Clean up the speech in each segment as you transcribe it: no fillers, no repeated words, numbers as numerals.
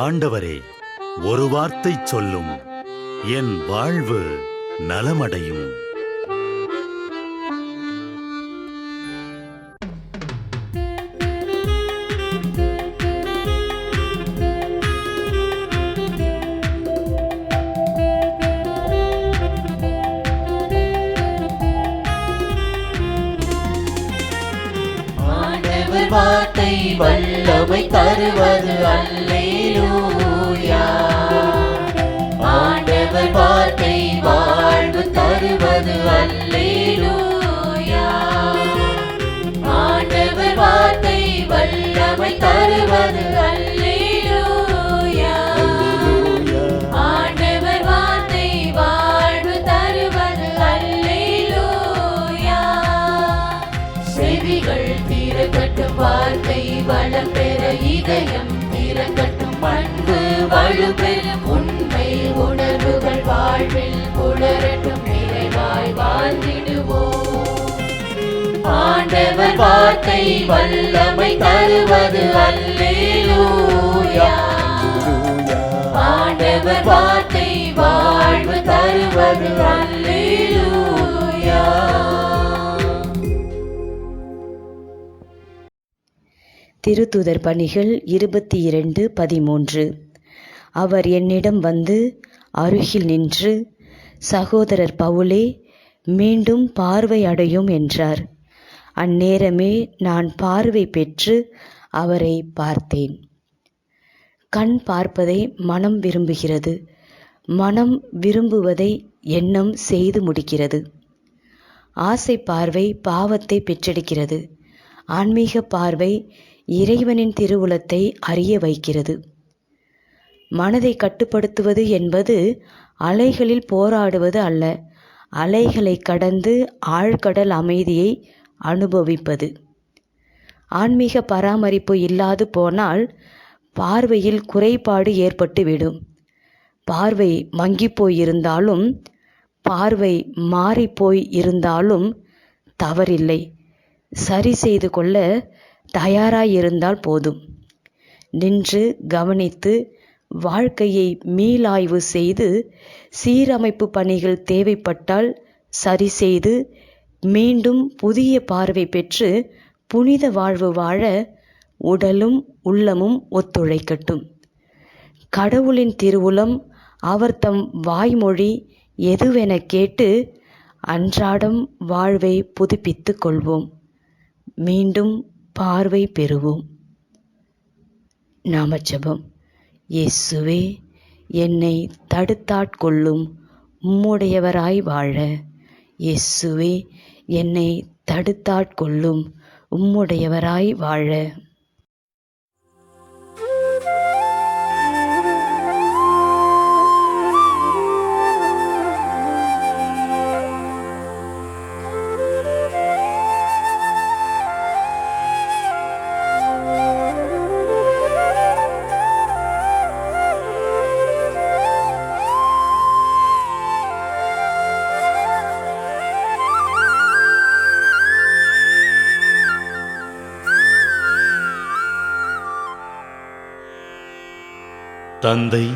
ஆண்டவரே, ஒரு வார்த்தை சொல்லும், என் வாழ்வு நலமடையும். வார்த்தை வல்லமை தருவது அல்லேலூயா. ஆண்டவர் வார்த்தை வாழ்வு தருவது அல்லேலூயா. ஆண்டவர் வார்த்தை வல்லமை தருவது அல்லேலூயா. ஆண்டவர் வார்த்தை வாழ்வு தருவது அல்லேலூயா. செவிகள் திறக்கட்டும், வார்த்தை வளம் பெற இதயம் திறக்கட்டும், அன்பு வலுப்பெறும், உண்மை உணர்வுகள் வாழ்வில் புலரட்டும், நிறைவாய் வாழ்ந்திடுவோம். ஆண்டவர் வார்த்தை வல்லமை தருவது அல்லேலூயா. ஆண்டவர் வார்த்தை வாழ்வு தருவது அல்லேலூயா. திருத்தூதர் பணிகள் 22:13. அவர் என்னிடம் வந்து அருகில் நின்று, சகோதரர் பவுலே, மீண்டும் பார்வை அடையும் என்றார். அந்நேரமே நான் பார்வை பெற்று அவரை பார்த்தேன். கண் பார்ப்பதை மனம் விரும்புகிறது, மனம் விரும்புவதை எண்ணம் செய்து முடிக்கிறது. ஆசை பார்வை பாவத்தை பெற்றெடுக்கிறது. ஆன்மீக பார்வை இறைவனின் திருவுளத்தை அறிய வைக்கிறது. மனதை கட்டுப்படுத்துவது என்பது அலைகளில் போராடுவது அல்ல, அலைகளை கடந்து ஆழ்கடல் அமைதியை அனுபவிப்பது. ஆன்மீக பராமரிப்பு இல்லாது போனால் பார்வையில் குறைபாடு ஏற்பட்டுவிடும். பார்வை மங்கிப்போய் இருந்தாலும், பார்வை மாறிப்போய் இருந்தாலும் தவறில்லை. சரி செய்து கொள்ள தயாராயிருந்தால் போதும். நின்று கவனித்து வாழ்க்கையை மீளாய்வு செய்து சீரமைப்பு பணிகள் தேவைப்பட்டால் சரி செய்து மீண்டும் புதிய பார்வை பெற்று புனித வாழ்வு வாழ உடலும் உள்ளமும் ஒத்துழைக்கட்டும். கடவுளின் திருவுளம் அவர் தம் வாய்மொழி எதுவென கேட்டு அன்றாடம் வாழ்வை புதுப்பித்து கொள்வோம். மீண்டும் பார்வை பெறுவோம். நாமஜெபம். இயேசுவே, என்னை தடுத்தாட்கொள்ளும், உம்முடையவராய் வாழ. இயேசுவே, என்னை தடுத்தாட்கொள்ளும், உம்முடையவராய் வாழ. தந்தை,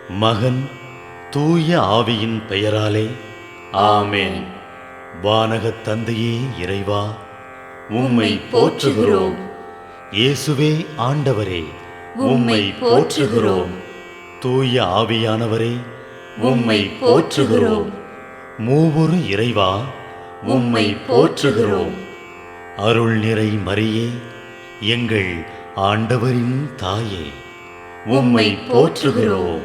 மகன், தூய ஆவியின் பெயராலே ஆமென். வானகத் தந்தையே இறைவா, உம்மை போற்றுகிறோம். இயேசுவே ஆண்டவரே, உம்மை போற்றுகிறோம். தூய ஆவியானவரே, உம்மை போற்றுகிறோம். மூவொரு இறைவா, உம்மை போற்றுகிறோம். அருள் நிறை மரியே, எங்கள் ஆண்டவரின் தாயே, உம்மை போற்றுகிறோம்.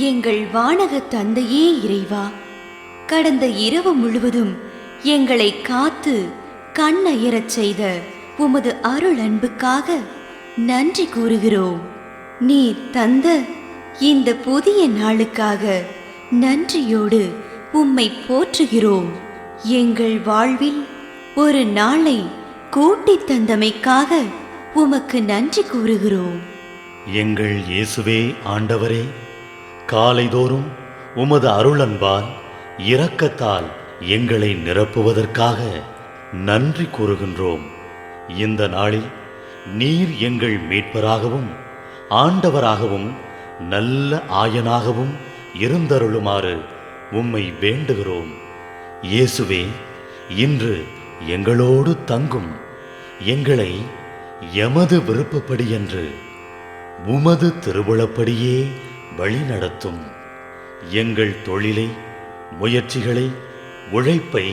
எங்கள் வானக தந்தையே இறைவா, கடந்த இரவு முழுவதும் எங்களை காத்து கண்ணயரச் செய்த உமது அருள் அன்புக்காக நன்றி கூறுகிறோம். நீர் தந்த இந்த புதிய நாளுக்காக நன்றியோடு உம்மை போற்றுகிறோம். எங்கள் வாழ்வில் ஒரு நாளை கூட்டித் தந்தமைக்காக உமக்கு நன்றி கூறுகிறோம். எங்கள் இயேசுவே ஆண்டவரே, காலைதோறும் உமது அருளன்பால் இரக்கத்தால் எங்களை நிரப்புவதற்காக நன்றி கூறுகின்றோம். இந்த நாளில் நீர் எங்கள் மீட்பராகவும் ஆண்டவராகவும் நல்ல ஆயனாகவும் இருந்தருளுமாறு உம்மை வேண்டுகிறோம். இயேசுவே, இன்று எங்களோடு தங்கும். எங்களை எமது விருப்பப்படியன்று உமது திருவுளப்படியே வழிநடத்தும். எங்கள் தொழிலை, முயற்சிகளை, உழைப்பை,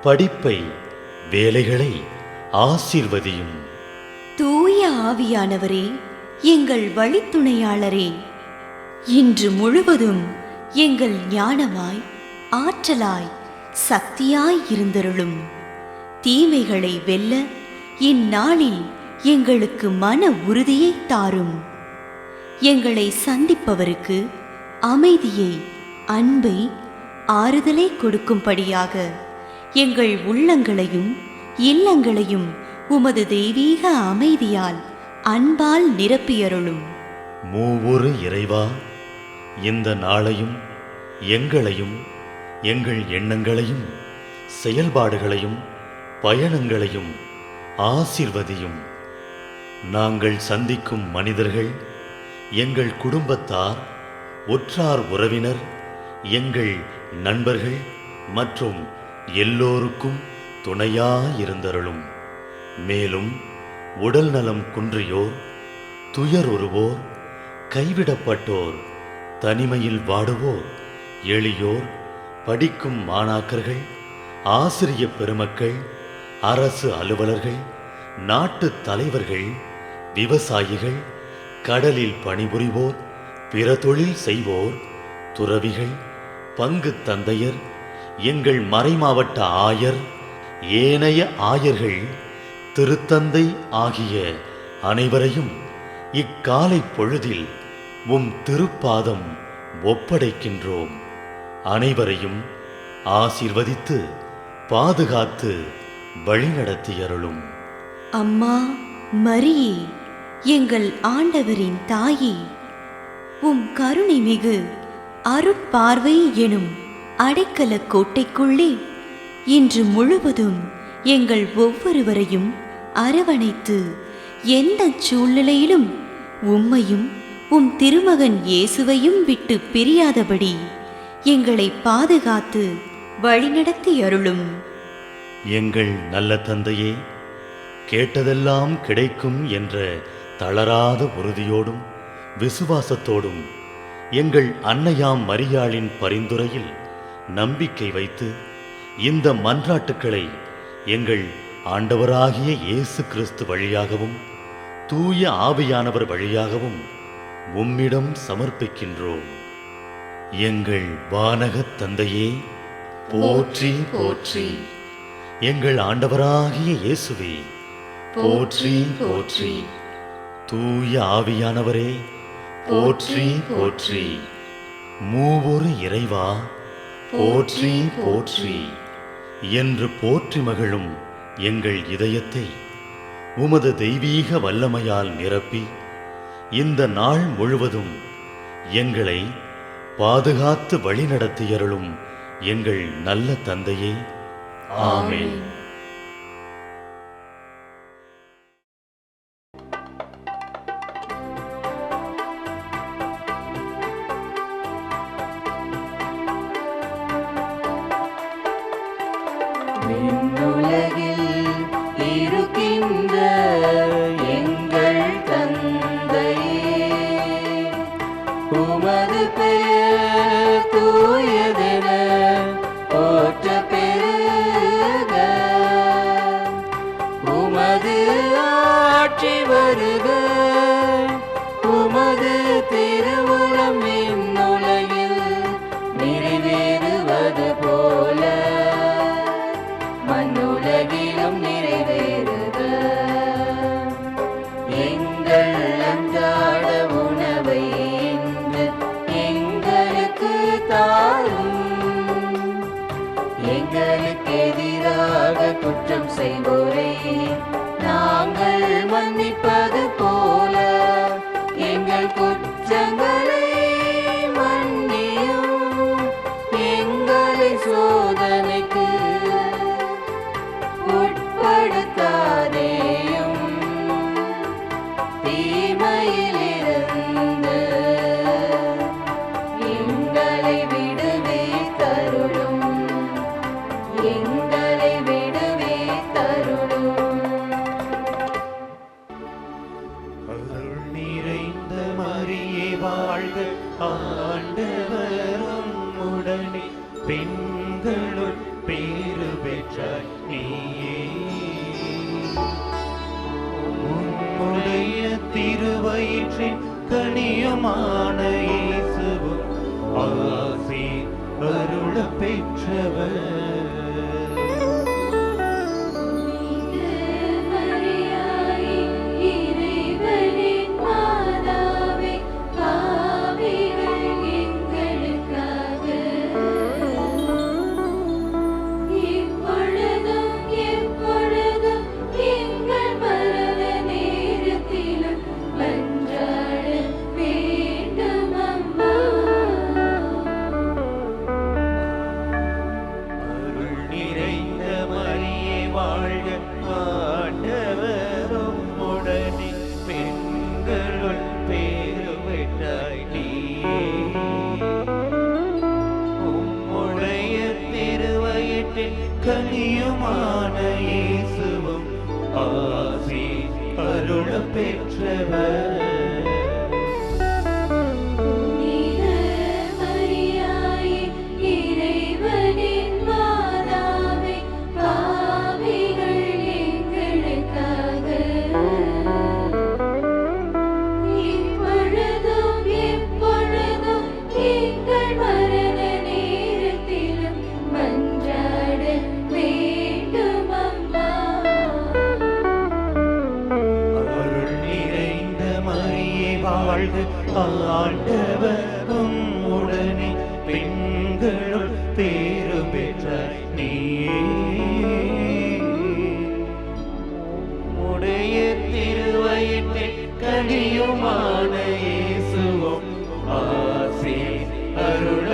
படிப்பை, வேலைகளை ஆசீர்வதியும். தூய ஆவியானவரே, எங்கள் வழித்துணையாளரே, இன்று முழுவதும் எங்கள் ஞானமாய், ஆற்றலாய், சக்தியாய் இருந்தருளும். தீமைகளை வெல்ல இந்நாளில் எங்களுக்கு மன உறுதியை தாரும். எங்களை சந்திப்பவருக்கு அமைதியை, அன்பை, ஆறுதலை கொடுக்கும்படியாக எங்கள் உள்ளங்களையும் இல்லங்களையும் உமது தெய்வீக அமைதியால், அன்பால் நிரப்பியருளும். மூவொரு இறைவா, இந்த நாளையும் எங்களையும், எங்கள் எண்ணங்களையும், செயல்பாடுகளையும், பயணங்களையும் ஆசீர்வதியும். நாங்கள் சந்திக்கும் மனிதர்கள், எங்கள் குடும்பத்தார், உற்றார் உறவினர், எங்கள் நண்பர்கள் மற்றும் எல்லோருக்கும் துணையாயிருந்தருளும். மேலும் உடல் நலம் குன்றியோர், துயருறுவோர், கைவிடப்பட்டோர், தனிமையில் வாடுவோர், எளியோர், படிக்கும் மாணாக்கர்கள், ஆசிரிய பெருமக்கள், அரசு அலுவலர்கள், நாட்டு தலைவர்கள், விவசாயிகள், கடலில் பணிபுரிவோர், பிற தொழில் செய்வோர், துறவிகள், பங்கு தந்தையர், எங்கள் மறைமாவட்ட ஆயர், ஏனைய ஆயர்கள், திருத்தந்தை ஆகிய அனைவரையும் இக்காலை பொழுதில் உம் திருப்பாதம் ஒப்படைக்கின்றோம். அனைவரையும் ஆசீர்வதித்து பாதுகாத்து வழிநடத்தியருளும். அம்மா மரியே, எங்கள் ஆண்டவரின் தாயே, உம் கருணை மிகு அருட்பார்வை எனும் அடைக்கல கோட்டைக்குள்ளே இன்று முழுவதும் எங்கள் ஒவ்வொருவரையும் அரவணைத்து எந்த சூழ்நிலையிலும் உம்மையும் உம் திருமகன் இயேசுவையும் விட்டு பிரியாதபடி எங்களை பாதுகாத்து வழிநடத்தி அருளும். எங்கள் நல்ல தந்தையே, கேட்டதெல்லாம் கிடைக்கும் என்ற தளராத உறுதியோடும் விசுவாசத்தோடும் எங்கள் அன்னையாம் மரியாளின் பரிந்துரையில் நம்பிக்கை வைத்து இந்த மன்றாட்டுக்களை எங்கள் ஆண்டவராகிய இயேசு கிறிஸ்து வழியாகவும் தூய ஆவியானவர் வழியாகவும் உம்மிடம் சமர்ப்பிக்கின்றோம். எங்கள் வானகத் தந்தையே, போற்றி போற்றி. எங்கள் ஆண்டவராகிய இயேசுவே, போற்றி போற்றி. தூய ஆவியானவரே, போற்றி போற்றி. மூவொரு இறைவா, போற்றி போற்றி என்று போற்றி மகிழும் எங்கள் இதயத்தை உமது தெய்வீக வல்லமையால் நிரப்பி இந்த நாள் முழுவதும் எங்களை பாதுகாத்து வழிநடத்தியருளும் எங்கள் நல்ல தந்தையே, ஆமென். விண்ணுலகில் இருக்கின்ற எங்கள் தந்தையே, உமது பெயர் தூயதென போற்ற பெருக. உமது ஆட்சி வருக. உமது திருவுளம் விண்ணுலகில் நிறைவேறுவது போல மண்ணுலகிலும் நிறைவேறுக. எங்கள் அன்றாட உணவை இன்று எங்களுக்கு தாரும். எங்களுக்கு எதிராக குற்றம் செய்வோரை நாங்கள் மன்னிப்பது போல எங்கள் குற்றங்களை மன்னியும். எங்களை சோதனைக்கு உட்படுத்தாதேயும், தீமையிலிருந்து நிறைந்த மரியே வாழ்க, ஆண்டவரும் உடனே பெண்களுள் பேறு பெற்றாய் நீயே. உம்முடைய திருவயிற்றின் கனியுமான இயேசுவும் ஆசி அருள பெற்றவர். கனியுமான இயேசுவும் ஆசி அருள பெற்றவர். வாழ்க, ஆண்டவரும் உடனே பெண்களுள் பேறு பெற்றாய் நீயே. உடைய திருவயிற்றின் கனியுமான இயேசுவும் ஆசி அருள